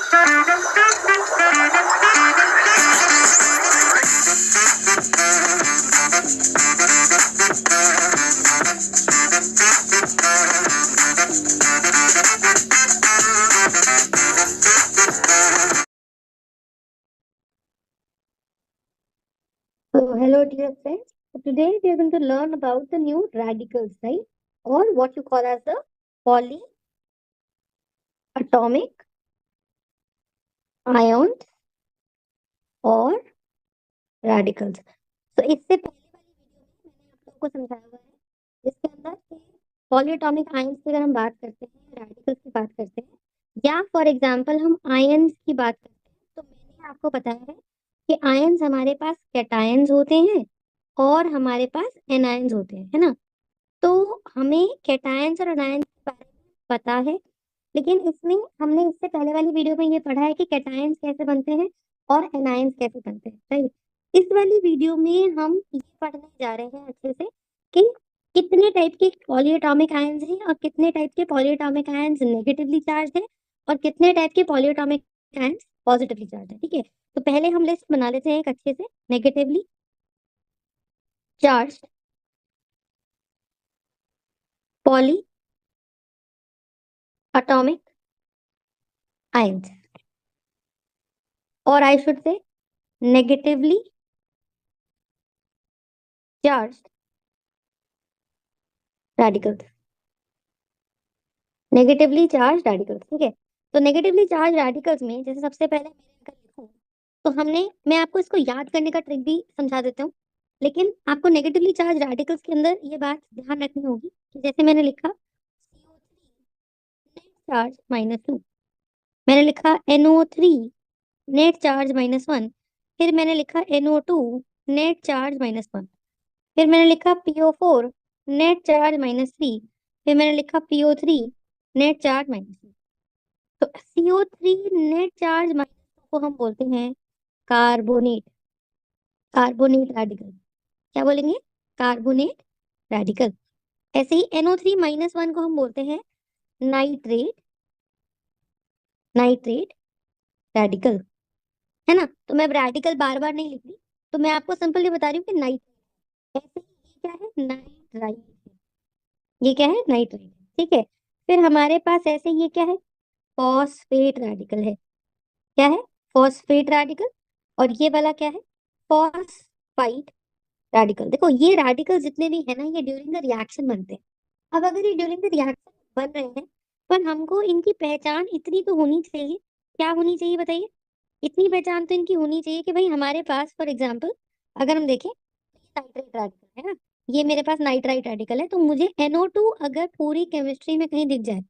So, hello, dear friends. So today we are going to learn about the new radicals, right? Or what you call as the polyatomic ions or radicals. So इससे पहले वाली video में मैंने आप लोगों को समझाया हुआ है जिसके अंदर पॉलीएटॉमिक आयंस की अगर हम बात करते हैं, रेडिकल्स की बात करते हैं, या फॉर एग्जांपल हम आयंस की बात करते हैं, तो मैंने आपको बताया है कि आयंस हमारे पास कैटायंस होते हैं और हमारे पास एनायंस होते हैं, है ना। तो हमें कैटायंस और एनायंस के बारे में पता है, लेकिन इसमें हमने इससे पहले वाली वीडियो में ये पढ़ा है कि कैटायंस कैसे बनते हैं और एनायंस कैसे बनते हैं, राइट। इस वाली वीडियो में हम ये पढ़ने जा रहे हैं अच्छे से कि कितने टाइप के पॉलीएटॉमिक आयंस हैं और कितने टाइप के पॉलीएटॉमिक आयंस नेगेटिवली चार्ज है और कितने टाइप के पॉलीएटॉमिक आयंस पॉजिटिवली चार्ज है, ठीक है। तो पहले हम लिस्ट बना लेते हैं एक अच्छे से। Negatively charge poly atomic ions, और I should say negatively charge radicals. Negatively charge radicals, ठीक है। तो नेगेटिवली चार्ज रेडिकल्स में जैसे सबसे पहले मैंने अगर लिखूं तो मैं आपको इसको याद करने का ट्रिक भी समझा देता हूँ, लेकिन आपको नेगेटिवली चार्ज रेडिकल्स के अंदर ये बात ध्यान रखनी होगी कि जैसे मैंने लिखा CO3 नेट चार्ज -2, मैंने लिखा NO3 नेट चार्ज -1, फिर मैंने लिखा NO2 नेट चार्ज -1, फिर मैंने लिखा PO4 नेट चार्ज -3, फिर मैंने लिखा PO3 नेट चार्ज -3। तो CO3 नेट चार्ज -2 को हम बोलते हैं कार्बोनेट, कार्बोनेट रेडिकल। क्या बोलेंगे? Carbonate radical. ऐसे ही NO3 - 1 को हम बोलते हैं नाइट्रेट, नाइट्रेट रेडिकल, है ना। तो मैं अब रेडिकल बार बार नहीं लिख रही, तो मैं आपको सिंपली बता रही हूँ कि नाइट्रेट। ऐसे ही ये क्या है? नाइट्राइट। ये क्या है? नाइट्राइट, ठीक है। फिर हमारे पास ऐसे ये क्या है? फॉस्फेट रेडिकल है। क्या है? Phosphate radical. और ये वाला क्या है? Phosphide radical. देखो ये रेडिकल जितने भी है ना, ये ड्यूरिंग द रिएक्शन बनते हैं। अब अगर ये ड्यूरिंग द रिएक्शन बन रहे हैं, पर हमको इनकी पहचान इतनी तो होनी चाहिए। क्या होनी चाहिए बताइए? इतनी पहचान तो इनकी होनी चाहिए कि भाई हमारे पास फॉर एग्जाम्पल अगर हम देखें तो ये नाइट्राइट रेडिकल है ना, ये मेरे पास नाइट्राइट रेडिकल है, तो मुझे NO2 अगर पूरी केमिस्ट्री में कहीं दिख जाए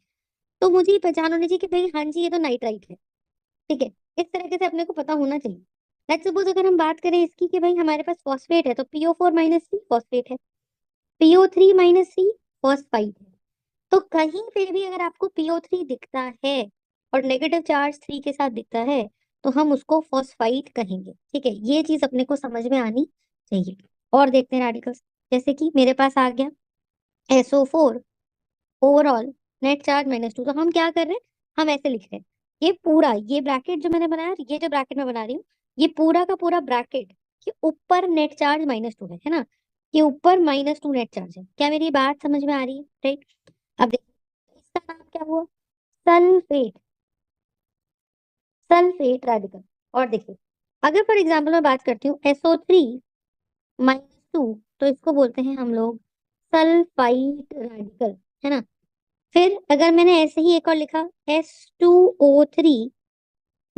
तो मुझे ये पहचान होनी चाहिए कि भाई हाँ जी ये तो नाइट्राइट है, ठीक है। इस तरीके से अपने को पता होना चाहिए। लेट्स सपोज अगर हम बात करें इसकी कि भाई हमारे पास फॉस्फेट है, तो PO4 - 3 फॉस्फेट है, PO3 - 3 फॉस्फाइड है। तो कहीं पे भी अगर आपको PO3 दिखता है और नेगेटिव चार्ज 3 के साथ दिखता है, तो हम उसको फॉस्फाइड कहेंगे, ठीक है। ये चीज अपने को समझ में आनी चाहिए। और देखते हैं रेडिकल्स। जैसे कि मेरे पास आ गया SO4 ओवरऑल नेट चार्ज -2, तो हम क्या कर रहे हैं? हम ऐसे लिख रहे हैं, ये पूरा ये ब्रैकेट जो मैंने बनाया, ये जो ब्रैकेट मैं बना रही हूँ, ये पूरा का पूरा ब्रैकेट ये ऊपर नेट चार्ज -2 है ना। ये ऊपर -2 नेट चार्ज है। क्या मेरी बात समझ में आ रही है? राइट। अब देखिए इसका नाम क्या हुआ? Sulphate, sulphate radical. और देखिए अगर फॉर एग्जाम्पल मैं बात करती हूँ SO3 - 2, तो इसको बोलते हैं हम लोग सल्फाइड रेडिकल, है ना। फिर अगर मैंने ऐसे ही एक और लिखा S2O3 -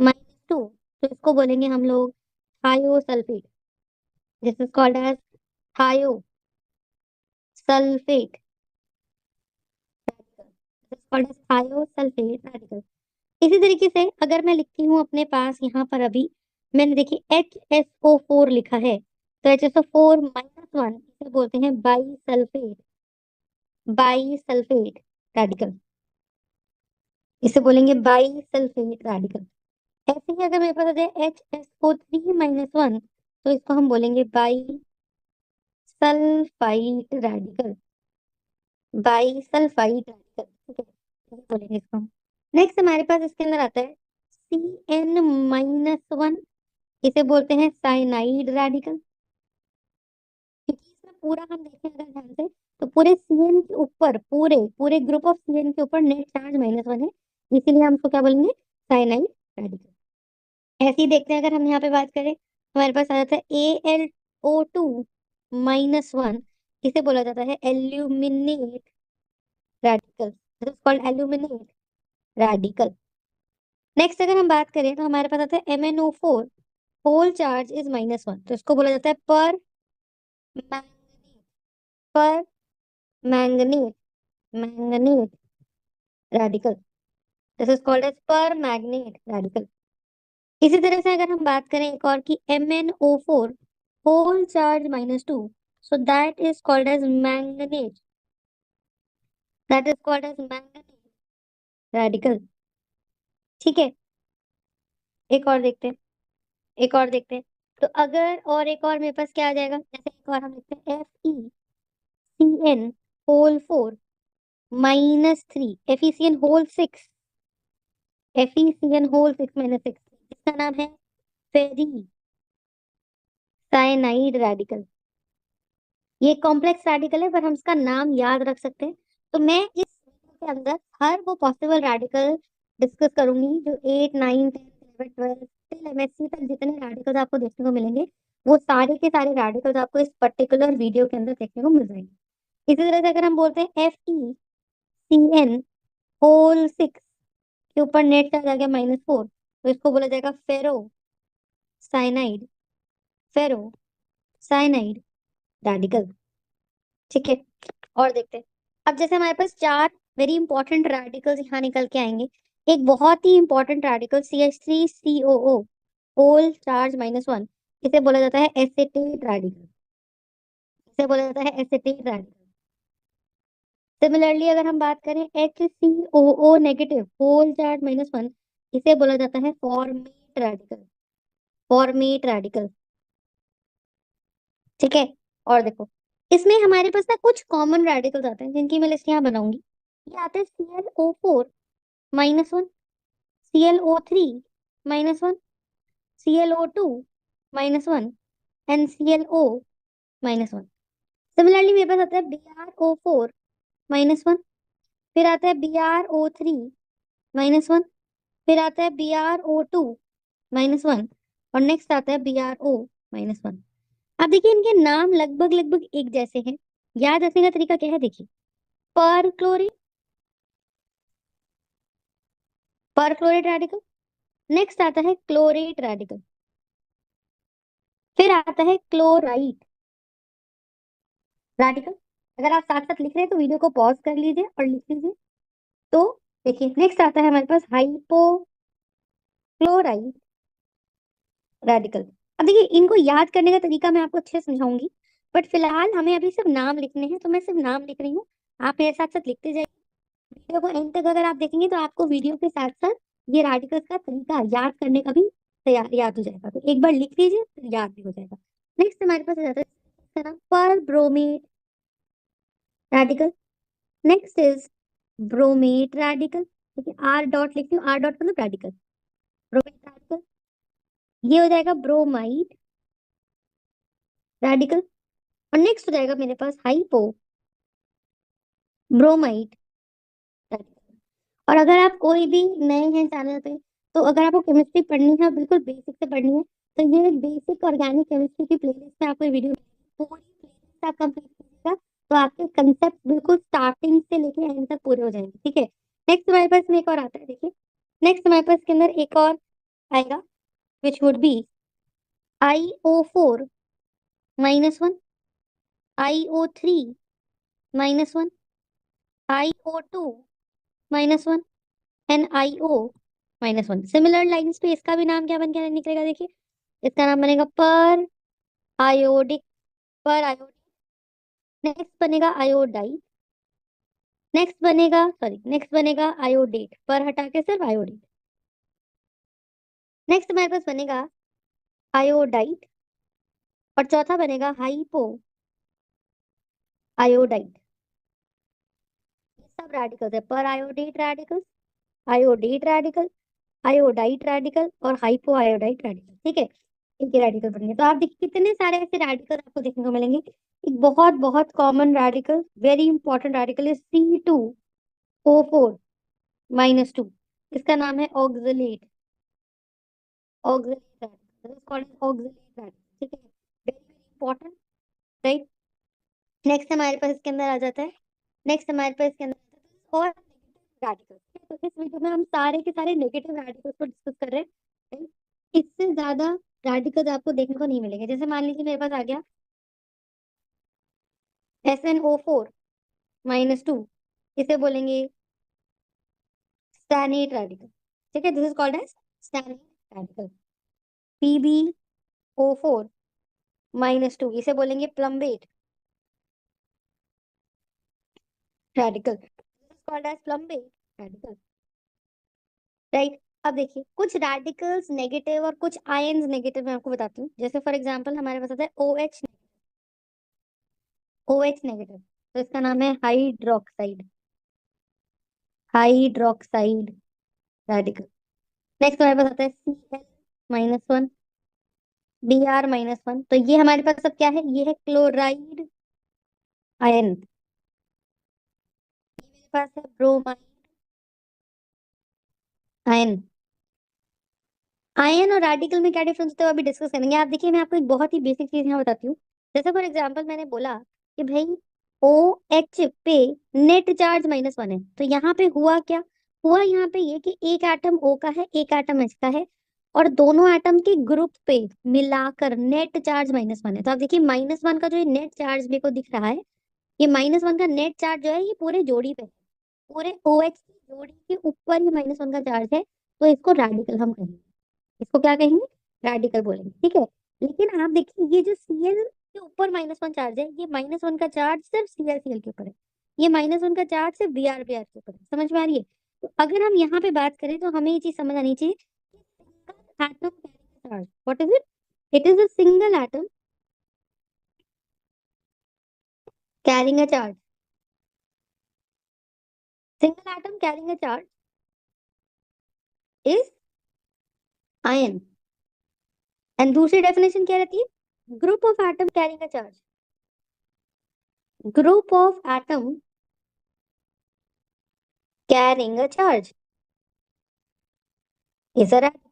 2, तो इसको बोलेंगे हम लोग thiosulphate. This is called as thiosulphate, this is called as thiosulphate radical. इसी तरीके से अगर मैं लिखती हूँ अपने पास यहाँ पर अभी मैंने देखिए HSO4 लिखा है, तो HSO4 - 1 इसे बोलते हैं बाईसल्फेट, बाईसल्फेट रेडिकल। इसे बोलेंगे बाईसल्फेट रेडिकल। ऐसे ही अगर मेरे पास आ जाए HSO3 - 1, तो इसको हम बोलेंगे by sulphide radical, by sulphide radical, ठीक है। ये बोलेंगे इसको हम। नेक्स्ट हमारे पास इसके अंदर आता है CN-1, इसे बोलते हैं साइनाइड रेडिकल। क्योंकि इसमें पूरा हम देखें अगर ध्यान से, तो पूरे CN के ऊपर, पूरे पूरे ग्रुप ऑफ CN के ऊपर नेट चार्ज -1 है, इसीलिए हम उसको क्या बोलेंगे, साइनाइड रेडिकल। ऐसे ही देखते हैं, अगर हम यहाँ पे बात करें, हमारे पास आ जाता है AlO2-1, इसे बोला जाता है aluminate radical, this is called aluminate radical. Next अगर हम बात करें तो हमारे पास आता है MnO4, होल चार्ज इज -1, तो इसको बोला जाता है per manganese, per manganese, manganese radical, this is called as permanganate radical. इसी तरह से अगर हम बात करें एक और की MnO4, whole charge -2, so that is called as manganese, that is called as manganese radical. ठीक है, एक और देखते हैं, एक और देखते हैं। तो अगर और एक और मेरे पास क्या आ जाएगा, जैसे एक और हम लिखते हैं FeCN whole 4 -3, FeCN whole 6, FeCN whole 6 -6, इसका नाम है फेरी साइनाइड रेडिकल। ये कॉम्प्लेक्स रेडिकल है, पर हम इसका नाम याद रख सकते हैं। तो मैं इस वीडियो के अंदर हर वो पॉसिबल रेडिकल डिस्कस करूंगी जो 8, 9, 10, 11, 12 टिल MSc तक जितने रेडिकल्स आपको देखने को मिलेंगे, वो सारे के सारे रेडिकल्स आपको इस पर्टिकुलर वीडियो के अंदर देखने को मिल जाएंगे। इसी तरह से अगर हम बोलते हैं FeCN होल 6 के ऊपर नेट चार्ज आ गया -4, तो इसको बोला जाएगा फेरो साइनाइड, फेरो साइनाइड रेडिकल। ठीक है, और देखते हैं। अब जैसे हमारे पास 4 वेरी इंपॉर्टेंट रेडिकल्स यहाँ निकल के आएंगे। एक बहुत ही important radical CH3COO, whole charge -1, इसे बोला जाता है एसिटेट रेडिकल, इसे बोला जाता है एसिटेट रेडिकल। सिमिलरली अगर हम बात करें HCOO नेगेटिव, होल चार्ज -1, इसे बोला जाता है फॉर्मेट रेडिकल, फॉर्मेट रेडिकल। ठीक है, और देखो, इसमें हमारे पास ना कुछ कॉमन रेडिकल्स आते हैं जिनकी मैं लिस्ट यहाँ बनाऊंगी। ये आते हैं ClO4-1, ClO3-1, ClO2-1 and ClO-1। Similarly मेरे पास आता है BrO4-1, फिर आता है BrO3-1, फिर आता है BrO2-1, और नेक्स्ट आता है BrO-1। अब देखिए, इनके नाम लगभग लगभग एक जैसे हैं। याद रखने का तरीका क्या है, देखिए, पर क्लोरीन, पर क्लोरेट रेडिकल, नेक्स्ट आता है क्लोरेट रेडिकल, फिर आता है क्लोराइड रेडिकल। अगर आप साथ साथ लिख रहे हैं तो वीडियो को पॉज कर लीजिए और लिख लीजिए। तो देखिए, नेक्स्ट आता है हमारे पास हाइपोक्लोराइड रेडिकल। अब देखिए, इनको याद करने का तरीका मैं आपको अच्छे से समझाऊंगी, बट फिलहाल हमें अभी सिर्फ नाम लिखने हैं, तो मैं सिर्फ नाम लिख रही हूँ, आप मेरे साथ साथ लिखते जाइए। वीडियो को एंड तक अगर आप देखेंगे तो आपको वीडियो के साथ साथ ये रेडिकल्स का तरीका याद करने का भी तैयार याद हो जाएगा, तो एक बार लिख लीजिए तो याद भी हो जाएगा। नेक्स्ट हमारे पास आ जाता है इसका नाम पर bromate radical. Next is bromate radical, ठीक है, आर डॉट लिखती हूँ, आर डॉट मतलब रेडिकल, ब्रोमेट रेडिकल। ये हो जाएगा ब्रोमाइड रेडिकल, और नेक्स्ट हो जाएगा मेरे पास हाइपो ब्रोमाइड रेडिकल। और अगर आप कोई भी नए हैं चैनल पे, तो अगर आपको केमिस्ट्री पढ़नी है, बिल्कुल बेसिक से पढ़नी है, तो ये बेसिक ऑर्गेनिक केमिस्ट्री की प्लेलिस्ट में आपको वीडियो मिलेगी, पूरी प्लेलिस्ट आप कंप्लीट कीजिएगा, तो आपके कंसेप्ट बिल्कुल स्टार्टिंग से लेके एंड तक पूरे हो जाएंगे। ठीक है, नेक्स्ट हमारे पास में एक और आता है, देखिए, नेक्स्ट हमारे पास के अंदर एक और आएगा, which would be IO4-1, IO3-1, IO2-1 and IO-1। Similar lines पे इसका भी नाम क्या बन के निकलेगा, देखिए, इसका नाम बनेगा पर आयोडिक, पर आयोडिक। नेक्स्ट बनेगा आयोडाइड, नेक्स्ट बनेगा आयोडेट, पर हटा के सिर्फ आयोडेट। नेक्स्ट हमारे पास बनेगा आयोडाइड, और चौथा बनेगा हाइपो आयोडाइड। सब रेडिकल्स है, पर iodate radicals, iodate radical, iodide radical और हाइपो आयोडाइड रेडिकल, ठीक है, एक ही रेडिकल बन गया। तो आप देखिए कितने सारे ऐसे रेडिकल आपको देखने को मिलेंगे। एक बहुत बहुत common radical, very important radical है C2O4-2, इसका नाम है oxalate, oxalate radical, called oxalate radical, ठीक है, very very important, right. Next हमारे पास इसके अंदर आ जाता है, नेक्स्ट हमारे पास इसके अंदर और रेडिकल। तो इस वीडियो में हम सारे के सारे नेगेटिव रेडिकल्स को डिस्कस कर रहे हैं, right? इससे ज्यादा रेडिकल्स आपको देखने को नहीं मिलेंगे। जैसे मान लीजिए मेरे पास आ गया SnO4-2, इसे बोलेंगे स्टैनेट रेडिकल, ठीक है, this is called as stannate radical. PbO4-2, इसे बोलेंगे plumbate radical, this is called as plumbate radical, right. अब देखिए कुछ रेडिकल्स नेगेटिव और कुछ आयंस नेगेटिव मैं आपको बताती हूँ। जैसे फॉर एग्जांपल हमारे पास आता है OH नेगेटिव, तो इसका नाम है हाइड्रोक्साइड, हाइड्रोक्साइड रेडिकल। नेक्स्ट हमारे पास आता है Cl-1, Br-1, तो ये हमारे पास सब क्या है, ये है क्लोराइड आयन। ये मेरे पास है ब्रोमाइड आयन। आयन और रेडिकल में क्या डिफरेंस होता है वो अभी डिस्कस करेंगे। आप देखिए मैं आपको एक बहुत ही बेसिक चीज यहाँ बताती हूँ। जैसे फॉर एग्जांपल मैंने बोला कि भाई ओ एच पे नेट चार्ज -1 है, तो यहाँ पे हुआ क्या, हुआ यहाँ पे ये कि एक एटम O का है, एक एटम H का है, और दोनों एटम के ग्रुप पे मिलाकर नेट चार्ज -1 है। तो आप देखिए -1 का जो ये नेट चार्ज मेरे को दिख रहा है, ये -1 का नेट चार्ज जो है ये पूरे जोड़ी पे है, पूरे OH की जोड़ी के ऊपर ही -1 का चार्ज है, तो इसको रेडिकल हम कहेंगे, इसको क्या कहेंगे, रेडिकल बोलेंगे, ठीक है। लेकिन आप देखिए ये जो Cl के ऊपर -1 चार्ज है, ये -1 का चार्ज सिर्फ Cl के ऊपर है, ये -1 का चार्ज सिर्फ Br के ऊपर है, समझ में आ रही है। तो अगर हम यहाँ पे बात करें तो हमें ये चीज समझ आनी चाहिए कि single atom carrying charge, what is it, it is a single atom carrying a charge, single atom carrying a charge is ion. And दूसरी डेफिनेशन क्या रहती है, group of atom carrying a charge, group of atom carrying a charge is a radical,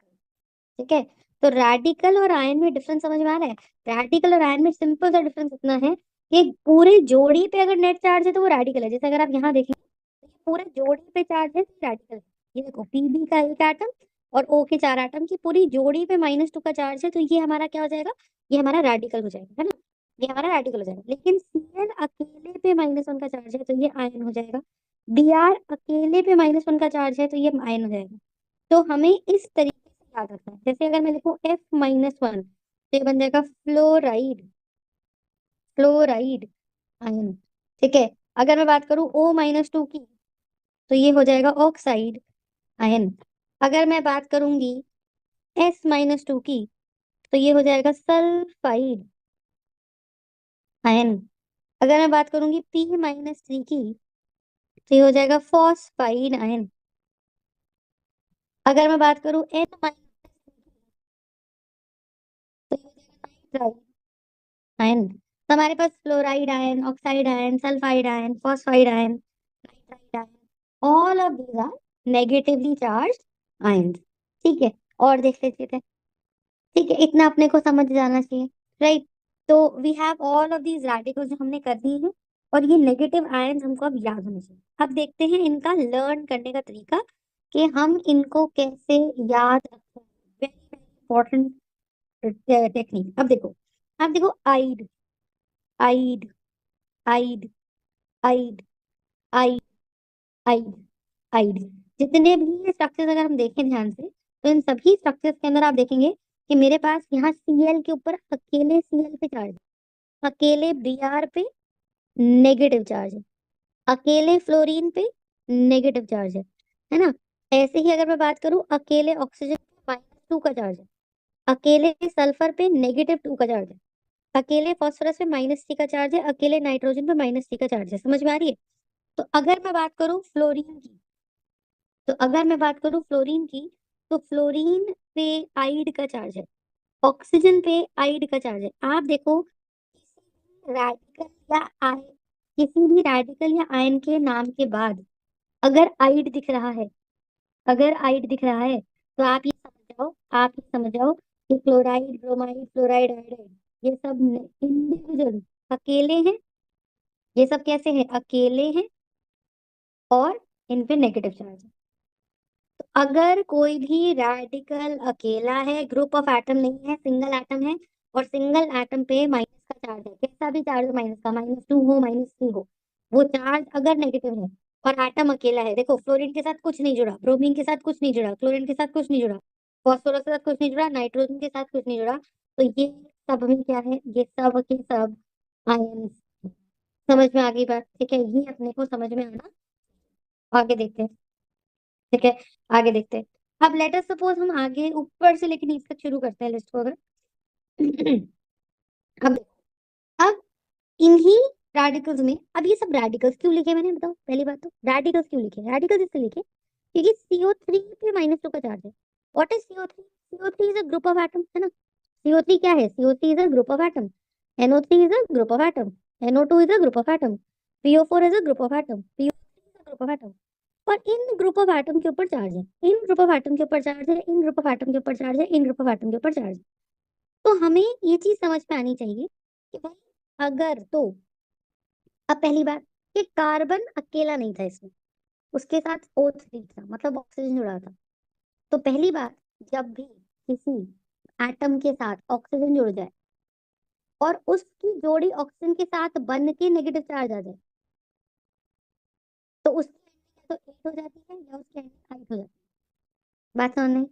ठीक है। तो radical और ion में difference समझ में आ रहा है। रेडिकल और आयन में सिंपल सा डिफरेंस इतना है कि पूरे जोड़ी पे अगर नेट चार्ज है तो वो रेडिकल है। जैसे अगर आप यहाँ देखें तो ये पूरे जोड़ी पे चार्ज है तो रेडिकल है। ये देखो Pb का एक एटम और O के 4 एटम की पूरी जोड़ी पे -2 का चार्ज है, तो ये हमारा क्या हो जाएगा, ये हमारा रेडिकल हो जाएगा, है ना, ये हमारा रेडिकल हो जाएगा। लेकिन Cl अकेले पे -1 का चार्ज है तो ये आयन हो जाएगा, Br अकेले पे -1 का चार्ज है तो ये आयन हो जाएगा। तो हमें इस तरीके से याद रखना है। जैसे अगर मैं लिखूं F-1, तो ये बन जाएगा फ्लोराइड, फ्लोराइड आयन, ठीक है। अगर मैं बात करूं O-2 की, तो ये हो जाएगा ऑक्साइड आयन। अगर मैं बात करूंगी S-2 की, तो ये हो जाएगा सल्फाइड आयन। अगर मैं बात करूंगी P-3 की, तो ये हो जाएगा फॉस्फाइड आयन। अगर मैं बात करूं N-, तो ये हो जाएगा नाइट्राइड आयन। तो हमारे पास fluoride ion, oxide ion, sulphide ion, phosphide ion, nitride ion, all of these are negatively charged ions, ठीक है। और देख लेते हैं, ठीक है, इतना अपने को समझ जाना चाहिए, राइट। तो we have all of these radicals जो हमने कर दी है, और ये नेगेटिव आयंस हमको अब याद होने चाहिए। अब देखते हैं इनका लर्न करने का तरीका कि हम इनको कैसे याद रखते हैं, वेरी वेरी इंपॉर्टेंट टेक्निक। अब देखो, अब देखो आइड, आइड, आइड, आइड, आइड, आइड, आइड, जितने भी स्ट्रक्चर्स अगर हम देखें ध्यान से, तो इन सभी स्ट्रक्चर्स के अंदर आप देखेंगे कि मेरे पास यहाँ Cl के ऊपर अकेले Cl पे चार्ज है, अकेले Br पे नेगेटिव चार्ज है, अकेले फ्लोरीन पे नेगेटिव चार्ज है ना। ऐसे ही अगर मैं बात करूं अकेले ऑक्सीजन पे -2 का चार्ज है, अकेले सल्फर पे -2 का चार्ज है, अकेले फास्फोरस पे -3 का चार्ज है, अकेले नाइट्रोजन पे -3 का चार्ज है, समझ में आ रही है। तो अगर मैं बात करूं फ्लोरीन की, तो अगर मैं बात करूं फ्लोरीन की, तो फ्लोरीन पे आइड का चार्ज है, ऑक्सीजन पे आइड का चार्ज है। आप देखो रैडिकल या आयन, किसी भी रेडिकल या आयन के नाम के बाद अगर आइड दिख रहा है, अगर आइड दिख रहा है, तो आप ये समझ जाओ, आप ये समझ जाओ कि क्लोराइड, ब्रोमाइड, फ्लोराइड, आयोडाइड, ये सब इंडिविजुअल अकेले हैं। ये सब कैसे हैं? अकेले हैं और इन पे नेगेटिव चार्ज है। तो अगर कोई भी रेडिकल अकेला है, ग्रुप ऑफ एटम नहीं है, सिंगल एटम है, और सिंगल एटम पे माइनस का चार्ज है, कैसा भी चार्ज हो माइनस का, -2 हो, -3 हो, वो चार्ज अगर नेगेटिव है और एटम अकेला है, देखो फ्लोरीन के साथ कुछ नहीं जुड़ा, ब्रोमीन के साथ कुछ नहीं जुड़ा, क्लोरीन के साथ कुछ नहीं जुड़ा, फॉस्फोरस के साथ कुछ नहीं जुड़ा, नाइट्रोजन के साथ कुछ नहीं जुड़ा, तो ये सब में क्या है? ये सब के सब आयंस। समझ में आ गई बात? ठीक है, ये अपने को समझ में आना। आगे देखते हैं। ठीक है, आगे देखते हैं। अब लेटर सपोज हम आगे ऊपर से लेके नीचे तक शुरू करते हैं लिस्ट को अगर। अब अब इन्हीं रेडिकल्स में, अब ये सब रेडिकल्स क्यों लिखे मैंने, बताओ? पहली बात तो रेडिकल्स क्यों लिखे? रेडिकल्स इसलिए लिखे क्योंकि CO3 पे -2 का चार्ज है। What is CO3? CO3 is a group of atom, है ना? CO3 क्या है? CO3 is a group of atom. NO3 is a group of atom. NO2 is a group of atom. PO4 is a group of atom. PO3 is a group of atom. और इन group of atom के ऊपर charge है, इन group of atom के ऊपर charge है, इन group of atom के ऊपर charge है, इन ग्रुप ऑफ एटम के ऊपर चार्ज है। तो हमें ये चीज समझ में आनी चाहिए कि भाई अगर तो, अब पहली बात कि कार्बन अकेला नहीं था इसमें, उसके साथ O3 था, मतलब ऑक्सीजन जुड़ा था। तो पहली बात, जब भी किसी एटम के साथ ऑक्सीजन जुड़ जाए और उसकी जोड़ी ऑक्सीजन के साथ बन के नेगेटिव चार्ज आ जाए, तो उसकी एंडिंग या तो 8 हो जाती है या उसकी एंडिंग 8 हो जाती है। बात समझ में?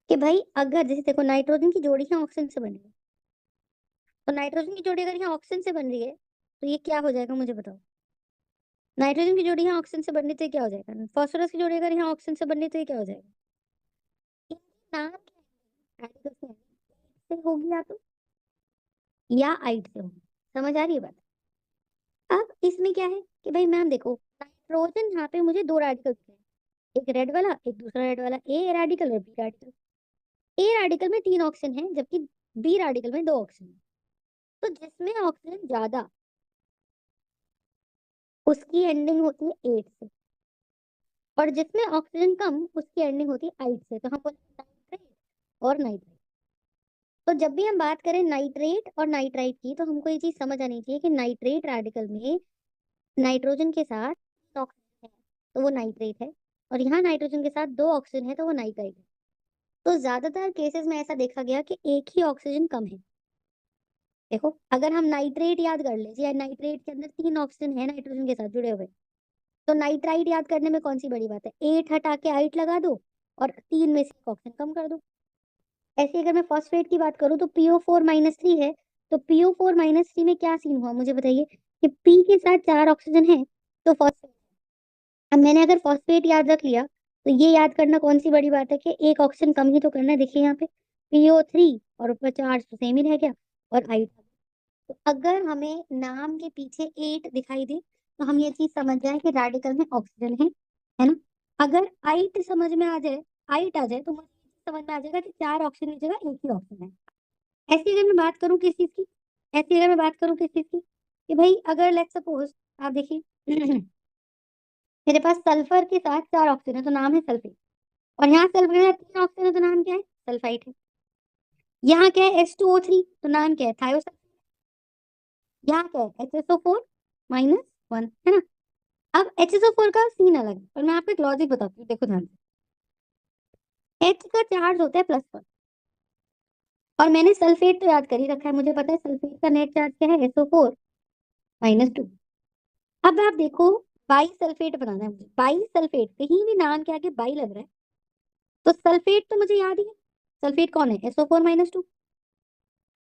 कि भाई अगर जैसे देखो नाइट्रोजन की जोड़ी यहाँ ऑक्सीजन से बन रही है, तो नाइट्रोजन की जोड़ी अगर यहाँ ऑक्सीजन से बन रही है, तो ये क्या हो जाएगा मुझे बताओ? नाइट्रोजन की जोड़ी यहाँ ऑक्सीजन से बननी तो ये क्या हो जाएगा? फास्फोरस की जोड़ी अगर यहाँ ऑक्सीजन से बननी तो ये क्या हो जाएगा? इनके नाम क्या है? रेडिकल से होगी या तो, या आइट से होगी। समझ आ रही है बात? अब इसमें क्या है कि भाई मैम देखो, नाइट्रोजन यहाँ पे मुझे दो रेडिकल दिख रहे हैं, एक रेड वाला एक दूसरा रेड वाला, ए रेडिकल और बी रेडिकल। ए रेडिकल में 3 ऑक्सीजन है, जबकि बी रेडिकल में 2 ऑक्सीजन है। तो जिसमें ऑक्सीजन ज्यादा, उसकी एंडिंग होती है 8 से, और जिसमें ऑक्सीजन कम, उसकी एंडिंग होती है 8 से। तो हम बोलते हैं नाइट्रेट और नाइट्रेट। तो जब भी हम बात करें नाइट्रेट और नाइट्राइट की, तो हमको ये चीज समझ आनी चाहिए कि नाइट्रेट रेडिकल में नाइट्रोजन के साथ ऑक्सीजन है तो वो नाइट्रेट है, और यहाँ नाइट्रोजन के साथ 2 ऑक्सीजन है तो वो नाइट्राइट है। तो ज्यादातर केसेस में ऐसा देखा गया कि एक ही ऑक्सीजन कम है। देखो अगर हम नाइट्रेट याद कर ले, या नाइट्रेट के अंदर 3 ऑक्सीजन है नाइट्रोजन के साथ जुड़े हुए, तो नाइट्राइट याद करने में कौन सी बड़ी बात है? 8 हटा के 8 लगा दो और 3 में से एक ऑक्सीजन कम कर दो। ऐसे अगर मैं फॉस्फेट की बात करूं तो PO4 - 3 है, तो PO4 - 3 में क्या सीन हुआ मुझे बताइए? कि P के साथ 4 ऑक्सीजन है तो फॉस्फेट। अब मैंने अगर फॉस्फेट याद रख लिया, तो ये याद करना कौन सी बड़ी बात है कि एक ऑक्सीजन कम ही तो करना है। देखिए यहाँ पे PO3 और ऊपर चार्ज तो सेम ही रह गया, और 8। तो अगर हमें नाम के पीछे 8 दिखाई दे, तो हम ये चीज समझ जाए कि रेडिकल में ऑक्सीजन है ना? अगर 8 समझ में आ जाए, 8 आ जाए, तो मुझे समझ में आ जाएगा कि 4 ऑक्सीजन की जगह एक ही ऑक्सीजन है। ऐसी अगर मैं बात करूं किस चीज की, ऐसी अगर मैं बात करूं किस चीज की, कि भाई अगर लेट्स सपोज आप देखिए मेरे पास सल्फर के साथ 4 ऑक्सीजन है तो नाम है सल्फेट, और यहाँ सल्फर के साथ 3 ऑक्सीजन है तो नाम क्या है? सल्फाइट है। यहाँ क्या है? H2O3 तो नाम क्या है? थायोसल्फेट। यहाँ क्या है? HSO4 - 1, है ना? अब HSO4 का सीन अलग है, और मैं आपको एक लॉजिक बताती हूँ, देखो ध्यान से। H का चार्ज होता है +1, और मैंने सल्फेट तो याद कर ही रखा है, मुझे पता है सल्फेट का नेट चार्ज क्या है? SO4 - 2। अब आप देखो, बाई सल्फेट बनाना है मुझे, बाई सल्फेट, कहीं भी नाम के आगे बाई लग रहा है, तो सल्फेट तो मुझे याद ही है। सल्फेट कौन है? SO4 - 2।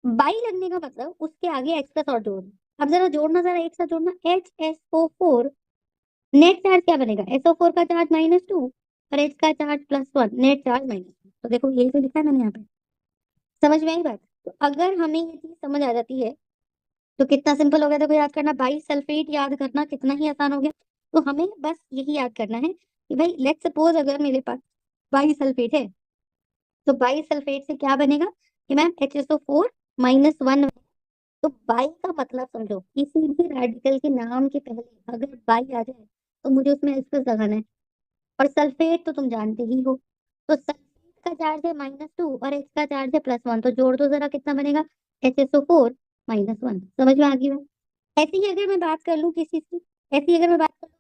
बाई लगने का मतलब उसके आगे H प्लस और जोड़ना। अब जरा जोड़ना, जरा एक साथ जोड़ना, HSO4, नेट चार्ज क्या बनेगा? SO4 का चार्ज -2 और H का चार्ज +1, नेट चार्ज -2। तो देखो यही तो लिखा है मैंने यहाँ पे। समझ में आई बात? तो अगर हमें ये चीज समझ आ जाती है, तो कितना सिंपल हो गया देखो याद करना। बाई सल्फेट याद करना कितना ही आसान हो गया। तो हमें बस यही याद करना है कि भाई लेट्स सपोज अगर मेरे पास बाई सल्फेट है। तो बाई सल्फेट से क्या बनेगा कि मैम HSO4 - 1। तो बाई का मतलब समझो, किसी भी रेडिकल के नाम के पहले अगर बाई आ जाए तो मुझे उसमें H+ लगाना है। और सल्फेट तो तुम जानते ही हो, तो सल्फेट का चार्ज है -2 और H का चार्ज है +1, तो जोड़ दो जरा कितना बनेगा, HSO4 - 1। समझ में आ गई बात? ऐसे ही अगर मैं बात कर लूँ किसी की, ऐसी अगर मैं बात करूँ,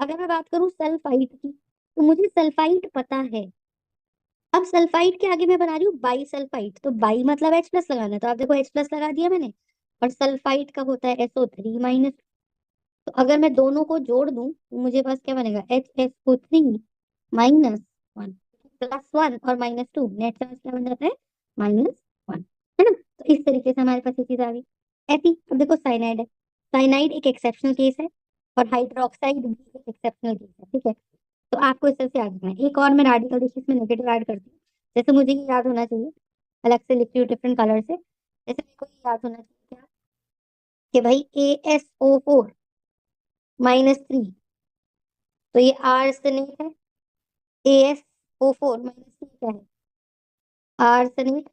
अगर मैं बात करूँ सल्फाइड की, तो मुझे सल्फाइड पता है। अब सल्फाइड के आगे मैं बना रही हूँ बाई सल्फाइड, तो बाई मतलब H+ लगाना है, तो आप देखो H+ लगा दिया मैंने। और सल्फाइड का होता है SO3-। तो अगर मैं दोनों को जोड़ दूं तो मुझे पास क्या बनेगा, HSO3-1 +1 और -2, नेट चार्ज क्या बन जाता है, -1, है ना। तो इस तरीके से हमारे पास ये चीज आ गई। ऐसी अब देखो साइनाइड है, साइनाइड एक एक्सेप्शनल केस है और हाइड्रोक्साइड भी एक एक्सेप्शनल केस है, ठीक है। तो आपको इस तरह से याद रखना है। एक और मैं रेडिकल देखिए इसमें नेगेटिव ऐड करती हूँ, जैसे मुझे ये याद होना चाहिए, अलग से लिखती हूँ डिफरेंट कलर से। जैसे मेरे को ये याद होना चाहिए क्या, कि भाई ASO4-3, तो ये आर्सेनेट है। ASO4-3 क्या है, आर्सेनेट।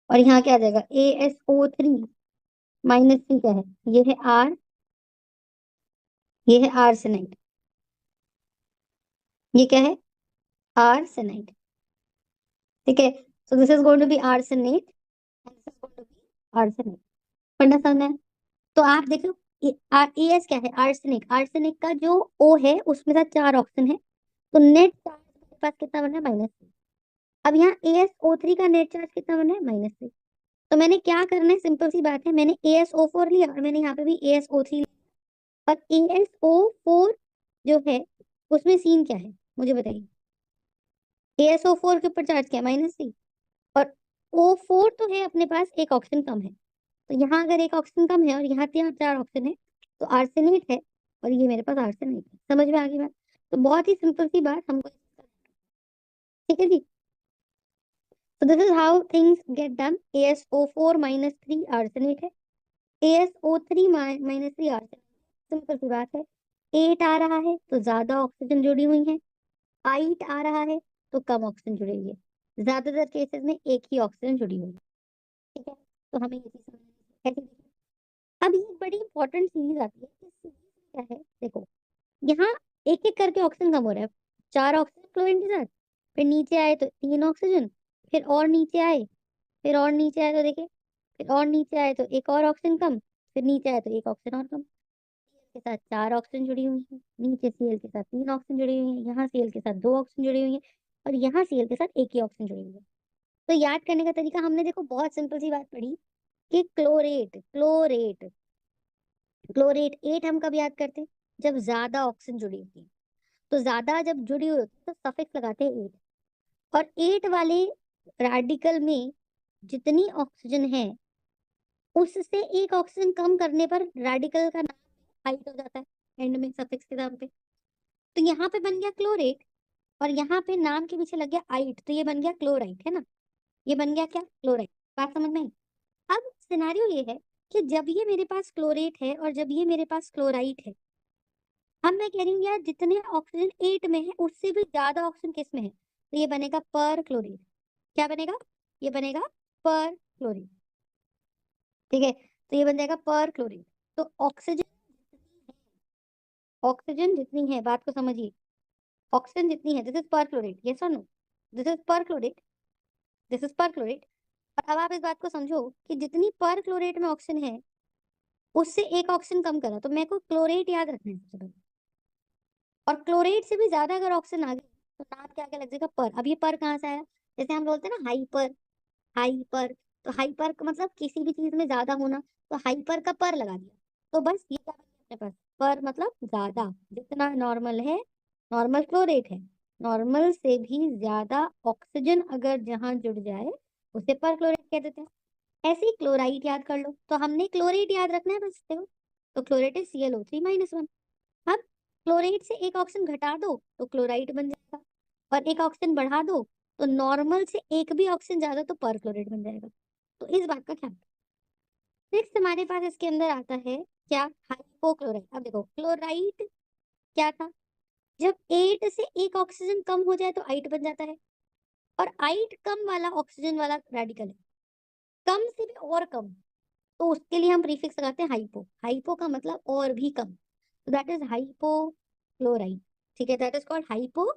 और यहाँ क्या आ जाएगा, ASO3-3 क्या है, ये है आर, ये है आर्सेनाइट। ये क्या है, आर्सेनाइट, ठीक है। So this is going to be arsenate and this is going to be arsenite. पढ़ना समझना है। तो आप देख लो, एस क्या है, आर्सेनिक। आर्सेनिक का जो O है उसमें साथ 4 ऑक्सीजन है, तो नेट चार्ज मेरे पास कितना बना है, -3। अब यहाँ ASO3 का नेट चार्ज कितना बना है, -3। तो मैंने क्या करना है, सिंपल सी बात है, मैंने ASO4 लिया और मैंने यहाँ पे भी ASO3 लिया। और ASO4 जो है उसमें सीन क्या है मुझे बताइए। ASO4 के ऊपर चार्ज क्या है, -3। और O4 तो है अपने पास, एक ऑक्सीजन कम है। तो यहाँ अगर एक ऑक्सीजन कम है और यहाँ 4 ऑक्सीजन है, तो आर्सेनेट है। और ये मेरे पास आर्सेनेट है। समझ में आ गई बात? तो बहुत ही सिंपल सी बात हमको, ठीक है जी। So this is how things get done. ASO4-3 arsenate है, ASO3-3 आर्सेनेट। सिंपल सी बात है। 8 आ रहा है तो ज्यादा ऑक्सीजन जुड़ी हुई है, 8 आ रहा है तो कम ऑक्सीजन जुड़ी हुई है। ज्यादातर केसेस में एक ही ऑक्सीजन जुड़ी हुई है, ठीक है। तो हमें ये चीज समझनी है। ऐसे देखिए, अब ये बड़ी इंपॉर्टेंट सीरीज आती है। इस सीरीज में क्या है देखो, यहाँ एक एक करके ऑक्सीजन कम हो रहा है। 4 ऑक्सीजन क्लोरीन के साथ, फिर नीचे आए तो 3 ऑक्सीजन, फिर और नीचे आए, फिर और नीचे आए तो देखे, फिर और नीचे आए तो एक और ऑक्सीजन कम, फिर नीचे आए तो एक ऑक्सीजन और कम। के साथ 4 ऑक्सीजन जुड़ी हुई है, नीचे Cl के साथ 3 ऑक्सीजन जुड़ी हुई है, यहाँ Cl के साथ 2 ऑक्सीजन जुड़ी हुई है, और यहाँ Cl के साथ एक ही ऑक्सीजन जुड़ी हुई है। तो याद करने का तरीका हमने देखो बहुत सिंपल सी बात पढ़ी कि क्लोरेट क्लोरेट क्लोरेट 8 हम कब याद करते हैं, जब ज्यादा ऑक्सीजन जुड़ी होती है। तो ज्यादा जब जुड़ी हुई होती है तो सफिक्स लगाते हैं 8। और 8 वाले रेडिकल में जितनी ऑक्सीजन है उससे एक ऑक्सीजन कम करने पर रेडिकल का नाम हाइट हो जाता है एंड में सफिक्स के नाम पे। तो यहाँ पे बन गया क्लोरेट और यहाँ पे नाम के पीछे लग गया आइट, तो ये बन गया क्लोराइट, है ना। ये बन गया क्या, क्लोराइट। बात समझ में आई? अब सिनेरियो ये है कि जब ये मेरे पास क्लोरेट है और जब ये मेरे पास क्लोराइट है, अब मैं कह रही हूँ यार जितने ऑक्सीजन 8 में है उससे भी ज्यादा ऑक्सीजन किस में है, तो ये बनेगा पर क्लोरीन। क्या बनेगा, ये बनेगा पर क्लोरीन, ठीक है। तो ये बन जाएगा पर क्लोरीन। तो ऑक्सीजन जितनी है, बात को समझिए, ऑक्सीजन जितनी है, दिस इज पर क्लोरीन, यस और नो, दिस इज पर क्लोरीन, दिस इज पर क्लोरीन। और अब आप इस बात को समझो कि जितनी पर क्लोरेट में ऑक्सीजन है उससे एक ऑक्सीजन कम करा, तो मेरे को क्लोरेट याद रखना है सबसे पहले। और क्लोरेट से भी ज्यादा अगर ऑक्सीजन आ गई तो नाम क्या क्या लग जाएगा, पर। अब ये पर कहाँ से आया, जैसे हम बोलते हैं ना हाइपर, हाइपर। तो हाइपर का मतलब किसी भी चीज में ज्यादा होना, तो हाइपर का पर लगा दिया। तो बस ये क्या बन गया अपने पास, पर मतलब ज्यादा, जितना नॉर्मल है, नॉर्मल क्लोरेट है, नॉर्मल से भी ज्यादा ऑक्सीजन अगर जहां जुड़ जाए उसे पर क्लोरेट कह देते हैं। ऐसे ही क्लोराइड याद कर लो, तो हमने क्लोरेट याद रखना है बस, देखो। तो क्लोरेट इज ClO3-1। अब क्लोराइड से एक ऑक्सीजन घटा दो तो क्लोराइड बन जाएगा, और एक ऑक्सीजन बढ़ा दो तो नॉर्मल से एक भी ऑक्सीजन ज्यादा तो पर क्लोराइड बन जाएगा। तो इस बात का ख्याल। नेक्स्ट हमारे पास इसके अंदर आता है क्या, हाइपोक्लोराइड। अब देखो क्लोराइड क्या था, जब 8 से एक ऑक्सीजन कम हो जाए तो 8 बन जाता है, और 8 कम वाला ऑक्सीजन वाला रेडिकल है, कम से भी और कम, तो उसके लिए हम प्रीफिक्स लगाते हैं हाइपो। हाइपो का मतलब और भी कम, तो दैट इज हाइपोक्लोराइड। ठीक है, दैट इज कॉल्ड हाइपो।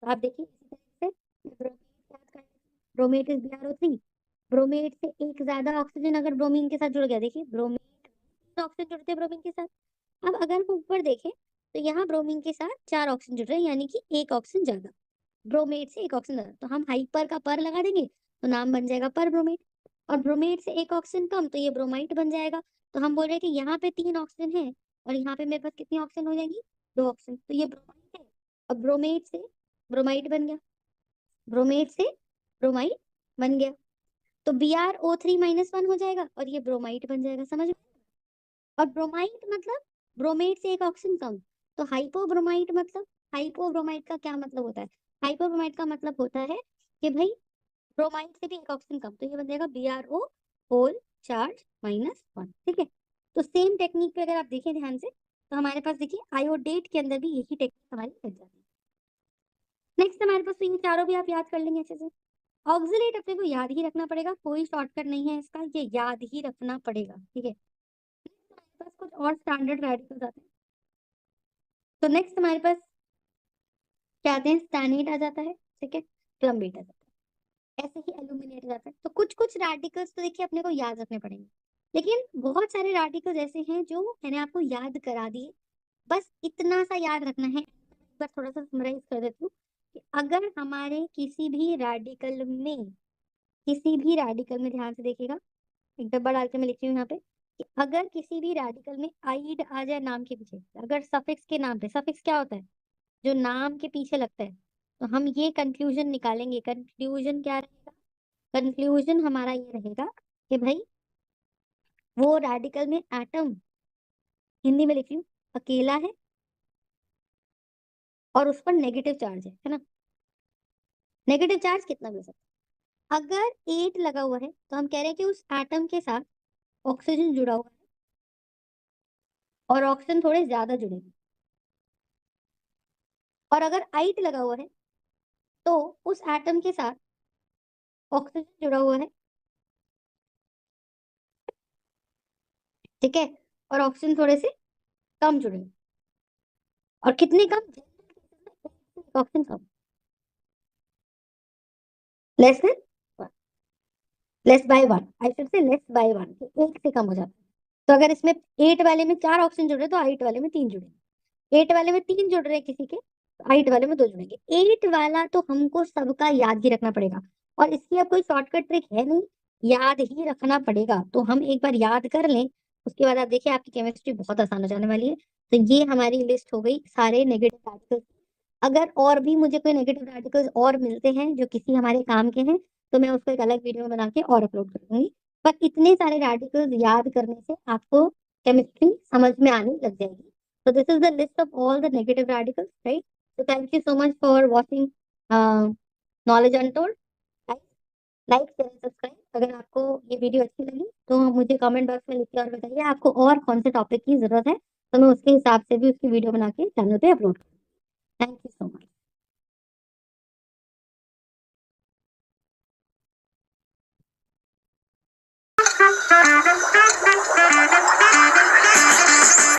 तो आप देखिए इसी तरह से ब्रोमेट इज BrO3। ब्रोमेट से एक ज्यादा ऑक्सीजन अगर ब्रोमीन के साथ जुड़ गया, देखिए ब्रोमेट ऑक्सीजन जुड़ते हैं ब्रोमीन के साथ। अब अगर हम ऊपर देखें तो यहाँ ब्रोमीन के साथ 4 ऑक्सीजन जुड़ रहे हैं, यानी कि एक ऑक्सीजन ज्यादा, ब्रोमेट से एक ऑक्सीजन ज्यादा, तो हम हाइपर का पर लगा देंगे तो नाम बन जाएगा पर ब्रोमेट। और ब्रोमेट से एक ऑक्सीजन कम तो ये ब्रोमाइट बन जाएगा। तो हम बोल रहे हैं कि यहाँ पे 3 ऑक्सीजन है और यहाँ पे मेरे पास कितनी ऑक्सीजन हो जाएगी, 2 ऑक्सीजन, तो ये ब्रोमाइट है। अब ब्रोमेट से ब्रोमाइट बन गया, ब्रोमेट से ब्रोमाइट बन गया, तो BrO3 - 1 हो जाएगा और ये ब्रोमाइट बन जाएगा, समझ में? और ब्रोमाइट मतलब ब्रोमेट से एक ऑक्सीजन कम, तो हाइपोब्रोमाइट मतलब, हाइपोब्रोमाइट का क्या मतलब होता है? हाइपोब्रोमाइट का मतलब होता है कि भाई ब्रोमाइड से भी एक ऑक्सीजन कम, तो ये बन जाएगा BrO होल चार्ज -1। ठीक है, तो सेम टेक्निक पे अगर आप देखें ध्यान से, तो हमारे पास देखिए आयोडेट के अंदर भी यही टेक्निक हमारी लग जाती है। नेक्स्ट हमारे पास, तो ये चारों भी आप याद कर लेंगे अच्छे से। ऑक्सीलेट अपने को याद ही रखना पड़ेगा, कोई शॉर्टकट नहीं है इसका, ये याद ही रखना पड़ेगा। ठीक है, हमारे पास कुछ और स्टैंडर्ड रेडिकल्स आते हैं। तो नेक्स्ट हमारे पास क्या आते हैं, स्टैनेट आ जाता है, ठीक है, प्लम्बेट आ जाता है, ऐसे ही एल्यूमिनेट आ जाता है। तो कुछ कुछ रेडिकल्स तो देखिए अपने को याद रखने पड़ेंगे, लेकिन बहुत सारे रेडिकल्स ऐसे हैं जो मैंने आपको याद करा दिए, बस इतना सा याद रखना है। एक बार थोड़ा सा समराइज कर देती हूँ कि अगर हमारे किसी भी रेडिकल में ध्यान से देखिएगा, एक डब्बा डाल के मैं लिखती हूँ यहाँ पे कि अगर किसी भी रेडिकल में आइड आ जाए नाम के पीछे, अगर सफिक्स के नाम पे, सफिक्स क्या होता है, जो नाम के पीछे लगता है, तो हम ये कंक्लूजन निकालेंगे। कंक्लूजन क्या रहेगा? कंक्लूजन हमारा ये रहेगा कि भाई वो रेडिकल में एटम, हिंदी में लिख रही हूँ, अकेला है और उस पर नेगेटिव चार्ज है ना? नेगेटिव चार्ज कितना भी हो सकता है। अगर 8 लगा हुआ है तो हम कह रहे हैं कि उस एटम के साथ ऑक्सीजन जुड़ा हुआ है और ऑक्सीजन थोड़े ज्यादा जुड़ेंगे। और अगर 8 लगा हुआ है तो उस एटम के साथ ऑक्सीजन जुड़ा हुआ है, ठीक है, और ऑक्सीजन थोड़े से कम जुड़ेंगे। और कितने कम? ऑक्सीजन कम, less than, less by 1, I should say less by 1, एक से कम हो जाता है। तो अगर इसमें 8 वाले में 4 ऑक्सीजन जुड़ रहे हैं तो 8 वाले में 3 जुड़ेंगे, 8 वाले में 3 जुड़ रहे हैं किसी के, तो 8 वाले में 2 जुड़ेंगे। 8 वाला तो हमको सबका याद ही रखना पड़ेगा, और इसकी अब कोई शॉर्टकट ट्रिक है नहीं, याद ही रखना पड़ेगा। तो हम एक बार याद कर लें, उसके बाद आप देखिए आपकी केमिस्ट्री बहुत आसान हो जाने वाली है। तो ये हमारी लिस्ट हो गई सारे नेगेटिव रेडिकल्स। अगर और भी मुझे कोई नेगेटिव रेडिकल्स और मिलते हैं जो किसी हमारे काम के हैं, तो मैं उसको एक अलग वीडियो बना के और अपलोड कर दूंगी। पर इतने सारे रेडिकल्स याद करने से आपको केमिस्ट्री समझ में आने लग जाएगी। So this is the list of all the negative radicals, right? So thank you so much for watching Knowledge Untold. Like share subscribe. अगर आपको ये वीडियो अच्छी लगी तो मुझे कमेंट बॉक्स में लिख के और बताइए आपको और कौन से टॉपिक की जरूरत है, तो मैं उसके हिसाब से भी उसकी वीडियो बना के चैनल पे अपलोड करूँ। Thank you so much.